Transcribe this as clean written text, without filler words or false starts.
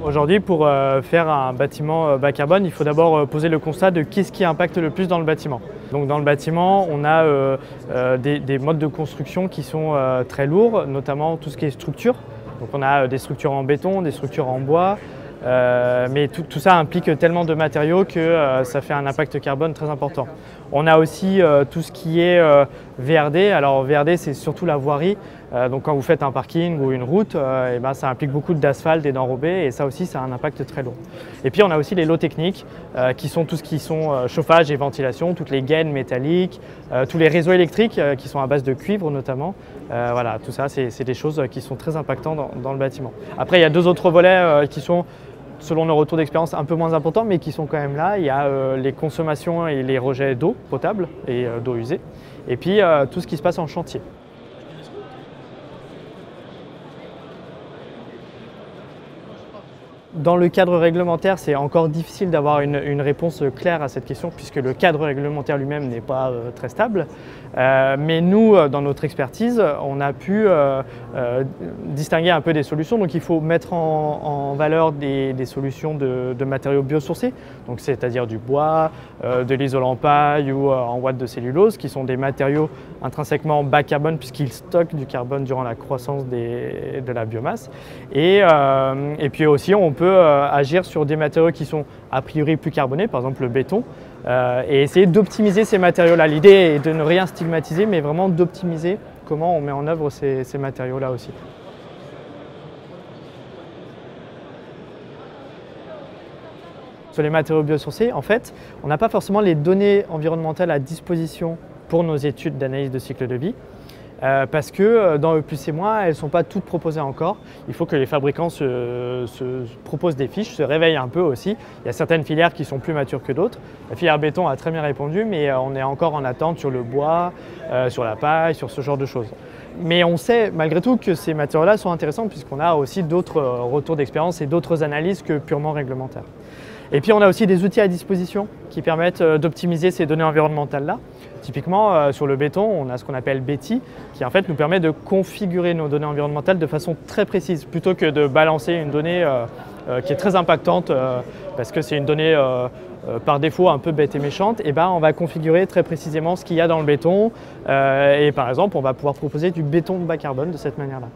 Aujourd'hui, pour faire un bâtiment bas carbone, il faut d'abord poser le constat de qu'est-ce qui impacte le plus dans le bâtiment. Donc dans le bâtiment, on a des modes de construction qui sont très lourds, notamment tout ce qui est structure. Donc on a des structures en béton, des structures en bois, mais tout ça implique tellement de matériaux que ça fait un impact carbone très important. On a aussi tout ce qui est VRD. Alors VRD, c'est surtout la voirie. Donc quand vous faites un parking ou une route, ça implique beaucoup d'asphalte et d'enrobé, et ça aussi, ça a un impact très lourd. Et puis on a aussi les lots techniques, qui sont tout ce qui sont chauffage et ventilation, toutes les gaines métalliques, tous les réseaux électriques qui sont à base de cuivre notamment. Voilà, tout ça, c'est des choses qui sont très impactantes dans le bâtiment. Après, il y a deux autres volets qui sont, selon nos retours d'expérience, un peu moins importants, mais qui sont quand même là. Il y a les consommations et les rejets d'eau potable et d'eau usée, et puis tout ce qui se passe en chantier. Dans le cadre réglementaire, c'est encore difficile d'avoir une réponse claire à cette question, puisque le cadre réglementaire lui-même n'est pas très stable. Mais nous, dans notre expertise, on a pu distinguer un peu des solutions. Donc il faut mettre en valeur des solutions de matériaux biosourcés, c'est-à-dire du bois, de l'isolant paille ou en ouate de cellulose, qui sont des matériaux intrinsèquement bas carbone, puisqu'ils stockent du carbone durant la croissance de la biomasse. Et puis aussi, on peut agir sur des matériaux qui sont a priori plus carbonés, par exemple le béton, et essayer d'optimiser ces matériaux-là. L'idée est de ne rien stigmatiser, mais vraiment d'optimiser comment on met en œuvre ces matériaux-là aussi. Sur les matériaux biosourcés, en fait, on n'a pas forcément les données environnementales à disposition pour nos études d'analyse de cycle de vie. Parce que dans E+C-, elles ne sont pas toutes proposées encore. Il faut que les fabricants se proposent des fiches, se réveillent un peu aussi. Il y a certaines filières qui sont plus matures que d'autres. La filière béton a très bien répondu, mais on est encore en attente sur le bois, sur la paille, sur ce genre de choses. Mais on sait malgré tout que ces matériaux-là sont intéressants, puisqu'on a aussi d'autres retours d'expérience et d'autres analyses que purement réglementaires. Et puis on a aussi des outils à disposition qui permettent d'optimiser ces données environnementales-là. Typiquement, sur le béton, on a ce qu'on appelle BETI, qui en fait nous permet de configurer nos données environnementales de façon très précise, plutôt que de balancer une donnée qui est très impactante, parce que c'est une donnée par défaut un peu bête et méchante. Et on va configurer très précisément ce qu'il y a dans le béton, et par exemple, on va pouvoir proposer du béton bas carbone de cette manière-là.